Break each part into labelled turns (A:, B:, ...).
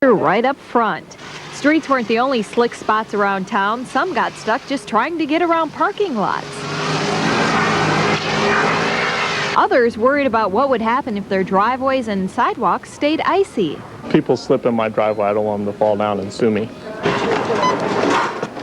A: Right up front. Streets weren't the only slick spots around town. Some got stuck just trying to get around parking lots. Others worried about what would happen if their driveways and sidewalks stayed icy.
B: People slip in my driveway. I don't want them to fall down and sue me.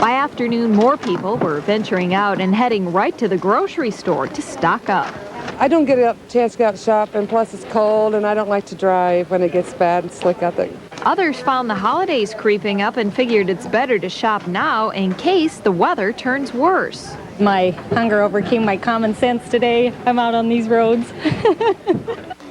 A: By afternoon, more people were venturing out and heading right to the grocery store to stock up.
C: I don't get a chance to go out and shop, and plus it's cold, and I don't like to drive when it gets bad and slick out there.
A: Others found the holidays creeping up and figured it's better to shop now in case the weather turns worse.
D: My hunger overcame my common sense today. I'm out on these roads.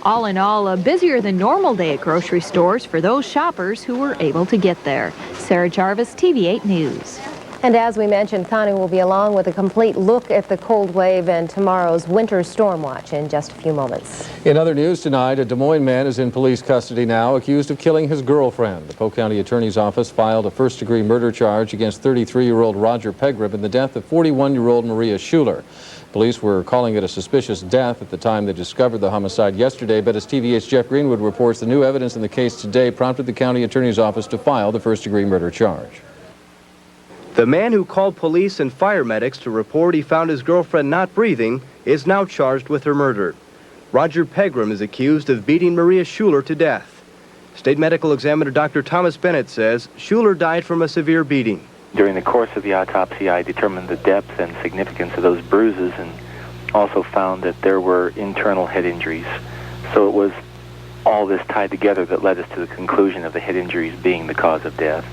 A: All in all, a busier than normal day at grocery stores for those shoppers who were able to get there. Sarah Jarvis, TV-8 News.
E: And as we mentioned, Connie will be along with a complete look at the cold wave and tomorrow's winter storm watch in just a few moments.
F: In other news tonight, a Des Moines man is in police custody now, accused of killing his girlfriend. The Polk County Attorney's Office filed a first-degree murder charge against 33-year-old Roger Pegram in the death of 41-year-old Maria Schuler. Police were calling it a suspicious death at the time they discovered the homicide yesterday, but as TV8's Jeff Greenwood reports, the new evidence in the case today prompted the county attorney's office to file the first-degree murder charge.
G: The man who called police and fire medics to report he found his girlfriend not breathing is now charged with her murder. Roger Pegram is accused of beating Maria Schuler to death. State medical examiner Dr. Thomas Bennett says Schuler died from a severe beating.
H: During the course of the autopsy, I determined the depth and significance of those bruises and also found that there were internal head injuries. So it was all this tied together that led us to the conclusion of the head injuries being the cause of death.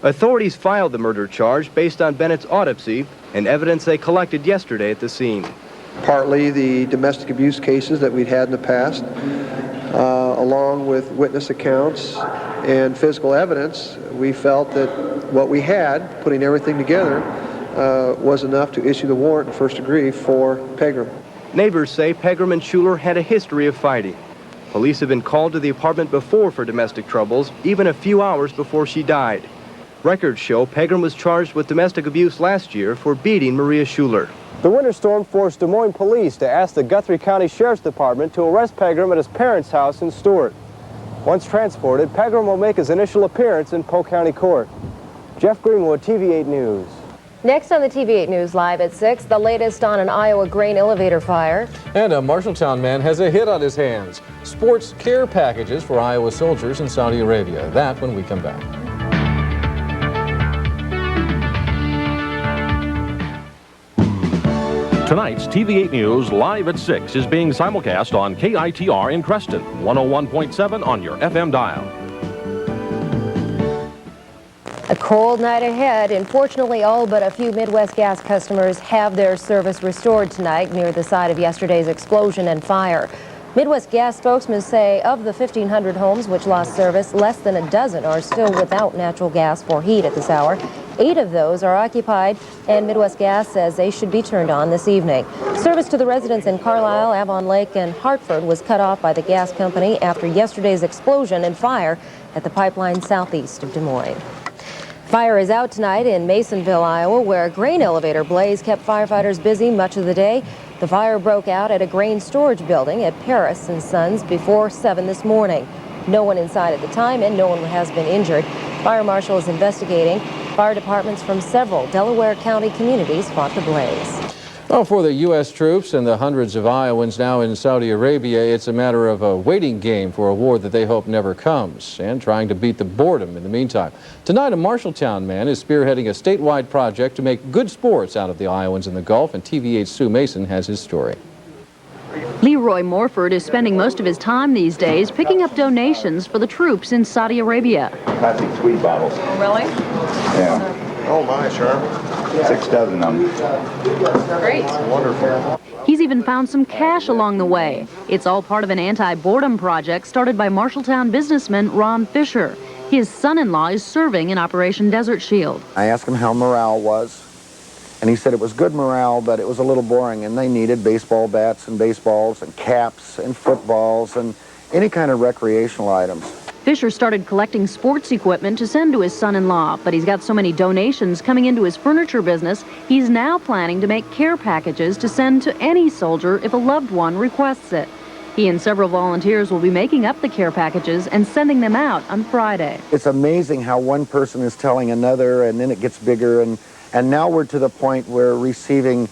G: Authorities filed the murder charge based on Bennett's autopsy and evidence they collected yesterday at the scene.
I: Partly the domestic abuse cases that we'd had in the past, along with witness accounts and physical evidence, we felt that what we had, putting everything together, was enough to issue the warrant in first degree for Pegram.
G: Neighbors say Pegram and Schuler had a history of fighting. Police have been called to the apartment before for domestic troubles, even a few hours before she died. Records show Pegram was charged with domestic abuse last year for beating Maria Schuler.
J: The winter storm forced Des Moines police to ask the Guthrie County Sheriff's Department to arrest Pegram at his parents' house in Stewart. Once transported, Pegram will make his initial appearance in Polk County Court. Jeff Greenwood, TV8 News.
E: Next on the TV8 News Live at 6, the latest on an Iowa grain elevator fire.
F: And a Marshalltown man has a hit on his hands. Sports care packages for Iowa soldiers in Saudi Arabia. That when we come back.
K: Tonight's TV8 News Live at 6 is being simulcast on KITR in Creston, 101.7 on your FM dial.
E: A cold night ahead. Unfortunately, all but a few Midwest Gas customers have their service restored tonight near the site of yesterday's explosion and fire. Midwest Gas spokesmen say of the 1,500 homes which lost service, less than a dozen are still without natural gas for heat at this hour. 8 of those are occupied, and Midwest Gas says they should be turned on this evening. Service to the residents in Carlisle, Avon Lake, and Hartford was cut off by the gas company after yesterday's explosion and fire at the pipeline southeast of Des Moines. Fire is out tonight in Masonville, Iowa, where a grain elevator blaze kept firefighters busy much of the day. The fire broke out at a grain storage building at Paris & Sons before 7 this morning. No one inside at the time, and no one has been injured. Fire marshal is investigating. Fire departments from several Delaware County communities fought the blaze.
F: Well, for the U.S. troops and the hundreds of Iowans now in Saudi Arabia, it's a matter of a waiting game for a war that they hope never comes and trying to beat the boredom in the meantime. Tonight, a Marshalltown man is spearheading a statewide project to make good sports out of the Iowans in the Gulf, and TV8's Sue Mason has his story.
L: Leroy Morford is spending most of his time these days picking up donations for the troops in Saudi Arabia.
M: Plastic sweet bottles.
A: Really?
M: Yeah. Oh my, Sharp. 6 dozen of them.
A: Great.
M: Wonderful.
L: He's even found some cash along the way. It's all part of an anti-boredom project started by Marshalltown businessman Ron Fisher. His son-in-law is serving in Operation Desert Shield.
N: I asked him how morale was, and he said it was good morale, but it was a little boring, and they needed baseball bats and baseballs and caps and footballs and any kind of recreational items.
L: Fisher started collecting sports equipment to send to his son-in-law, but he's got so many donations coming into his furniture business, he's now planning to make care packages to send to any soldier if a loved one requests it. He and several volunteers will be making up the care packages and sending them out on Friday.
N: It's amazing how one person is telling another, and then it gets bigger, and now we're to the point where receiving,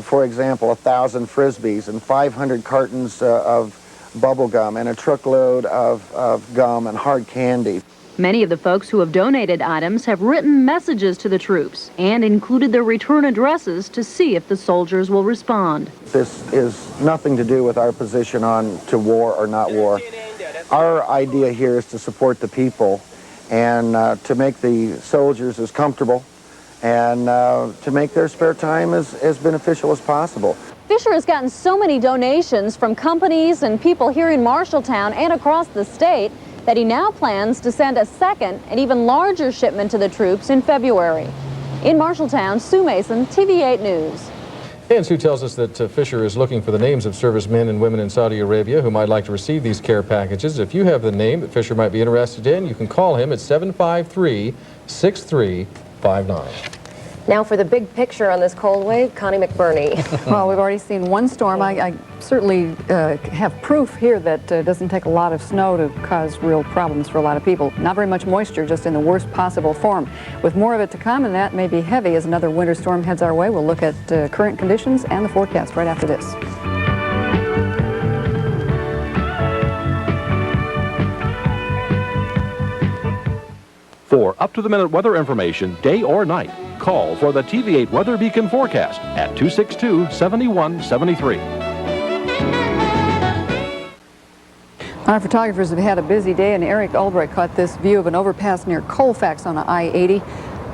N: for example, 1,000 Frisbees and 500 cartons of bubble gum and a truckload of gum and hard candy.
L: Many of the folks who have donated items have written messages to the troops and included their return addresses to see if the soldiers will respond.
N: This is nothing to do with our position on to war or not war. Our idea here is to support the people and to make the soldiers as comfortable and to make their spare time as beneficial as possible.
O: Fisher has gotten so many donations from companies and people here in Marshalltown and across the state that he now plans to send a second and even larger shipment to the troops in February. In Marshalltown, Sue Mason, TV-8 News.
F: And Sue tells us that Fisher is looking for the names of servicemen and women in Saudi Arabia who might like to receive these care packages. If you have the name that Fisher might be interested in, you can call him at 753-6359.
E: Now for the big picture on this cold wave, Connie McBurney.
P: Well, we've already seen one storm. I certainly have proof here that it doesn't take a lot of snow to cause real problems for a lot of people. Not very much moisture, just in the worst possible form. With more of it to come, and that may be heavy as another winter storm heads our way. We'll look at current conditions and the forecast right after this.
K: For up-to-the-minute weather information, day or night, call for the TV-8 Weather Beacon forecast at 262-7173.
P: Our photographers have had a busy day, and Eric Albright caught this view of an overpass near Colfax on I-80. You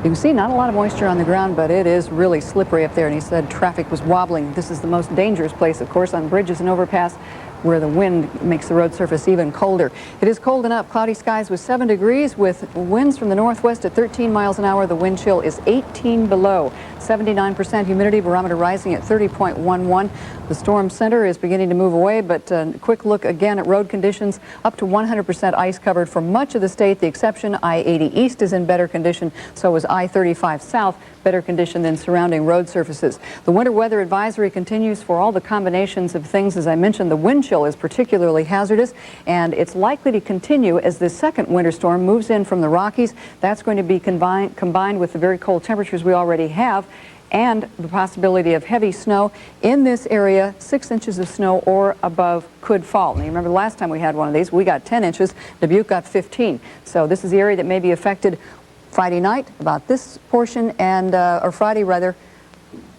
P: can see not a lot of moisture on the ground, but it is really slippery up there, and he said traffic was wobbling. This is the most dangerous place, of course, on bridges and overpass, where the wind makes the road surface even colder. It is cold enough. Cloudy skies with 7 degrees with winds from the northwest at 13 miles an hour. The wind chill is 18 below. 79% humidity, barometer rising at 30.11. The storm center is beginning to move away, but a quick look again at road conditions. Up to 100% ice covered for much of the state. The exception, I-80 East is in better condition. So is I-35 South, better condition than surrounding road surfaces. The winter weather advisory continues for all the combinations of things. As I mentioned, the wind chill is particularly hazardous, and it's likely to continue as the second winter storm moves in from the Rockies. That's going to be combined with the very cold temperatures we already have, and the possibility of heavy snow in this area. 6 inches of snow or above could fall. Now, you remember the last time we had one of these, we got 10 inches. Dubuque got 15. So this is the area that may be affected Friday night, about this portion, and or Friday rather,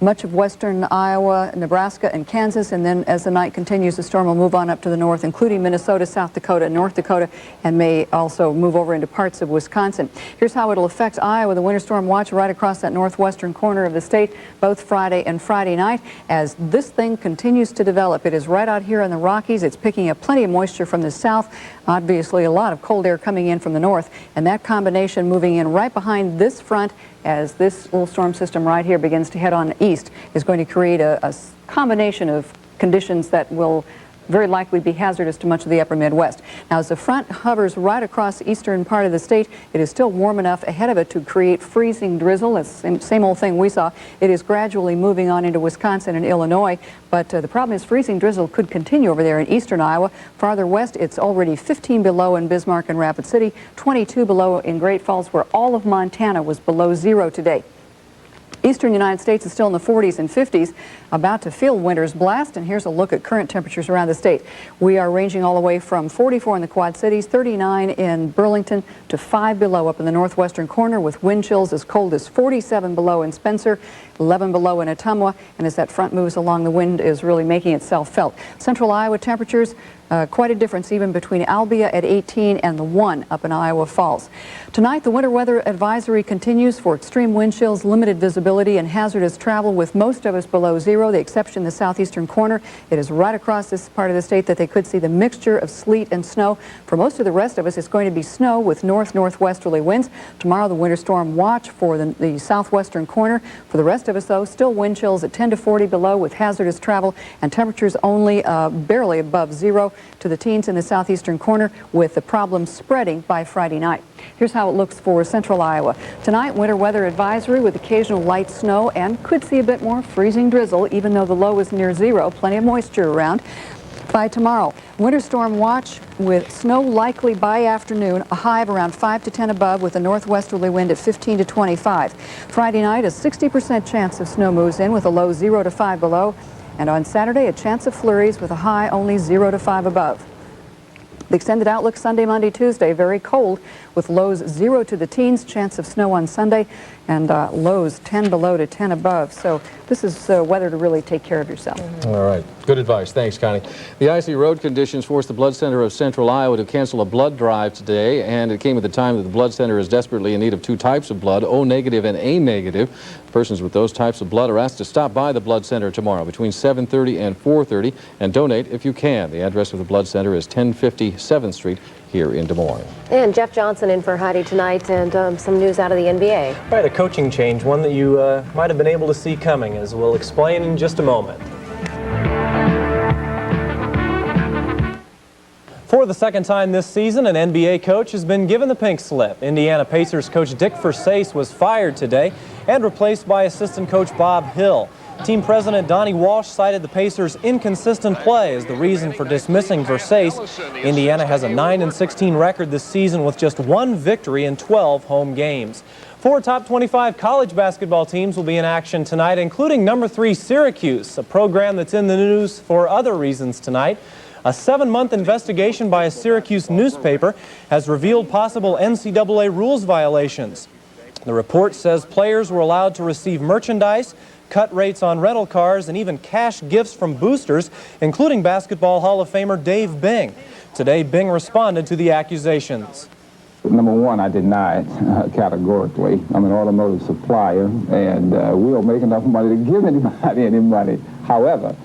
P: much of western Iowa, Nebraska, and Kansas, and then as the night continues, the storm will move on up to the north, including Minnesota, South Dakota, and North Dakota, and may also move over into parts of Wisconsin. Here's how it'll affect Iowa. The winter storm watch right across that northwestern corner of the state, both Friday and Friday night. As this thing continues to develop, it is right out here in the Rockies. It's picking up plenty of moisture from the south, obviously a lot of cold air coming in from the north, and that combination moving in right behind this front as this little storm system right here begins to head on east is going to create a combination of conditions that will very likely be hazardous to much of the upper Midwest. Now, as the front hovers right across the eastern part of the state, it is still warm enough ahead of it to create freezing drizzle. It's the same old thing we saw. It is gradually moving on into Wisconsin and Illinois, but the problem is freezing drizzle could continue over there in eastern Iowa. Farther west, it's already 15 below in Bismarck and Rapid City, 22 below in Great Falls, where all of Montana was below zero today. Eastern United States is still in the 40s and 50s, about to feel winter's blast, and here's a look at current temperatures around the state. We are ranging all the way from 44 in the Quad Cities, 39 in Burlington, to 5 below up in the northwestern corner, with wind chills as cold as 47 below in Spencer, 11 below in Ottumwa, and as that front moves along, the wind is really making itself felt. Central Iowa temperatures, quite a difference even between Albia at 18 and the 1 up in Iowa Falls. Tonight, the winter weather advisory continues for extreme wind chills, limited visibility, and hazardous travel, with most of us below zero, the exception the southeastern corner. It is right across this part of the state that they could see the mixture of sleet and snow. For most of the rest of us, it's going to be snow with north-northwesterly winds. Tomorrow, the winter storm watch for the southwestern corner. For the rest of us, though, still wind chills at 10 to 40 below with hazardous travel, and temperatures only barely above zero to the teens in the southeastern corner, with the problem spreading by Friday night. Here's how it looks for central Iowa. Tonight, winter weather advisory with occasional light snow, and could see a bit more freezing drizzle, even though the low is near zero. Plenty of moisture around. By tomorrow, winter storm watch with snow likely by afternoon, a high of around 5 to 10 above with a northwesterly wind at 15 to 25. Friday night, a 60% chance of snow moves in with a low 0 to 5 below. And on Saturday, a chance of flurries with a high only 0 to 5 above. The extended outlook Sunday, Monday, Tuesday, very cold with lows 0 to the teens, chance of snow on Sunday, and lows 10 below to 10 above. So this is weather to really take care of yourself.
F: All right. Good advice. Thanks, Connie. The icy road conditions forced the Blood Center of Central Iowa to cancel a blood drive today, and it came at the time that the Blood Center is desperately in need of two types of blood, O negative and A negative. Persons with those types of blood are asked to stop by the Blood Center tomorrow between 7:30 and 4:30 and donate if you can. The address of the Blood Center is 1050 7th Street here in Des Moines.
E: And Jeff Johnson in for Heidi tonight, and some news out of the NBA.
Q: Right, a coaching change, one that you might have been able to see coming, as we'll explain in just a moment. For the second time this season, an NBA coach has been given the pink slip. Indiana Pacers coach Dick Versace was fired today and replaced by assistant coach Bob Hill. Team president Donnie Walsh cited the Pacers' inconsistent play as the reason for dismissing Versace. Indiana has a 9-16 record this season with just one victory in 12 home games. 4 top 25 college basketball teams will be in action tonight, including number 3 Syracuse, a program that's in the news for other reasons tonight. A 7-month investigation by a Syracuse newspaper has revealed possible NCAA rules violations. The report says players were allowed to receive merchandise, cut rates on rental cars, and even cash gifts from boosters, including Basketball Hall of Famer Dave Bing. Today, Bing responded to the accusations.
R: Number one, I deny it categorically. I'm an automotive supplier, and we don't make enough money to give anybody any money. However,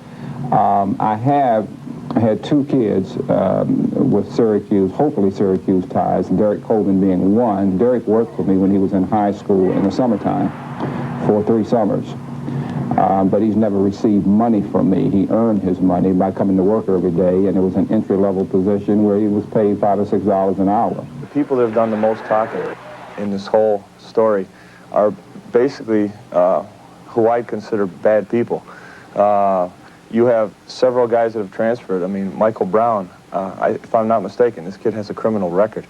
R: I have had 2 kids with Syracuse, hopefully Syracuse ties, and Derek Coleman being one. Derek worked for me when he was in high school in the summertime for 3 summers. But he's never received money from me. He earned his money by coming to work every day, and it was an entry-level position where he was paid $5 or $6 an hour.
S: The people that have done the most talking in this whole story are basically who I'd consider bad people. You have several guys that have transferred. I mean, Michael Brown, if I'm not mistaken, this kid has a criminal record.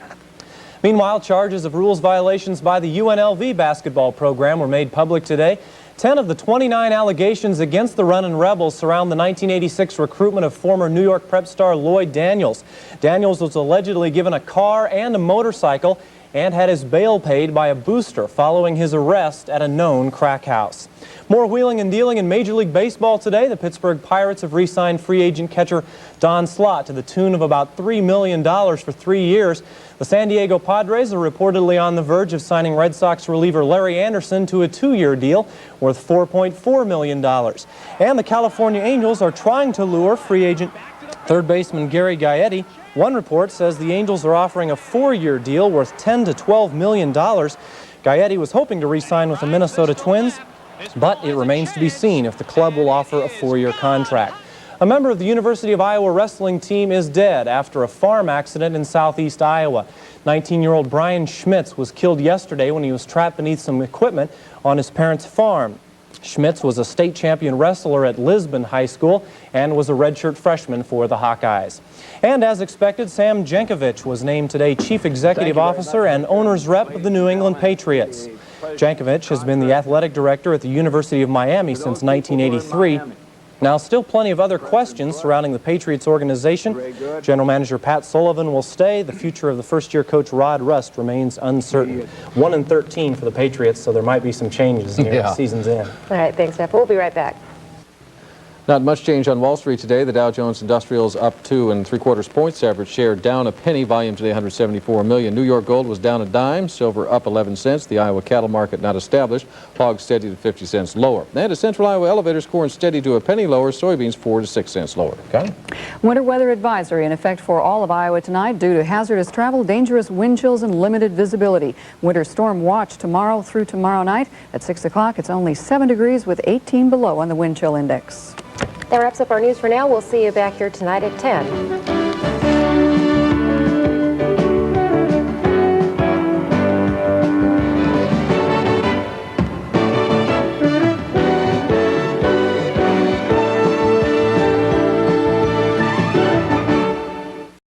Q: Meanwhile, charges of rules violations by the UNLV basketball program were made public today. 10 of the 29 allegations against the Runnin' Rebels surround the 1986 recruitment of former New York prep star Lloyd Daniels. Daniels was allegedly given a car and a motorcycle and had his bail paid by a booster following his arrest at a known crack house. More wheeling and dealing in Major League Baseball today. The Pittsburgh Pirates have re-signed free agent catcher Don Slott to the tune of about $3 million for 3 years. The San Diego Padres are reportedly on the verge of signing Red Sox reliever Larry Anderson to a 2-year deal worth $4.4 million. And the California Angels are trying to lure free agent third baseman Gary Gaetti. One report says the Angels are offering a 4-year deal worth $10 to $12 million. Gaetti was hoping to re-sign with the Minnesota Twins, but it remains to be seen if the club will offer a 4-year contract. A member of the University of Iowa wrestling team is dead after a farm accident in southeast Iowa. 19-year-old Brian Schmitz was killed yesterday when he was trapped beneath some equipment on his parents' farm. Schmitz was a state champion wrestler at Lisbon High School and was a redshirt freshman for the Hawkeyes. And as expected, Sam Jankovic was named today Chief Executive Officer and Owner's Rep of the New England Patriots. Jankovic has been the athletic director at the University of Miami since 1983. Now, still plenty of other questions surrounding the Patriots organization. General Manager Pat Sullivan will stay. The future of the first-year coach Rod Rust remains uncertain. 1-13 for the Patriots, so there might be some changes near the season's end.
E: All right, thanks, Jeff. We'll be right back.
F: Not much change on Wall Street today. The Dow Jones Industrials up 2 3/4 points. Average share down a penny. Volume today 174 million. New York gold was down a dime. Silver up 11 cents. The Iowa cattle market not established. Hogs steady to 50 cents lower. And at Central Iowa Elevators, corn steady to a penny lower. Soybeans 4 to 6 cents lower. Okay.
P: Winter weather advisory in effect for all of Iowa tonight due to hazardous travel, dangerous wind chills, and limited visibility. Winter storm watch tomorrow through tomorrow night. At 6 o'clock, it's only 7 degrees with 18 below on the wind chill index.
E: That wraps up our news for now. We'll see you back here tonight at 10.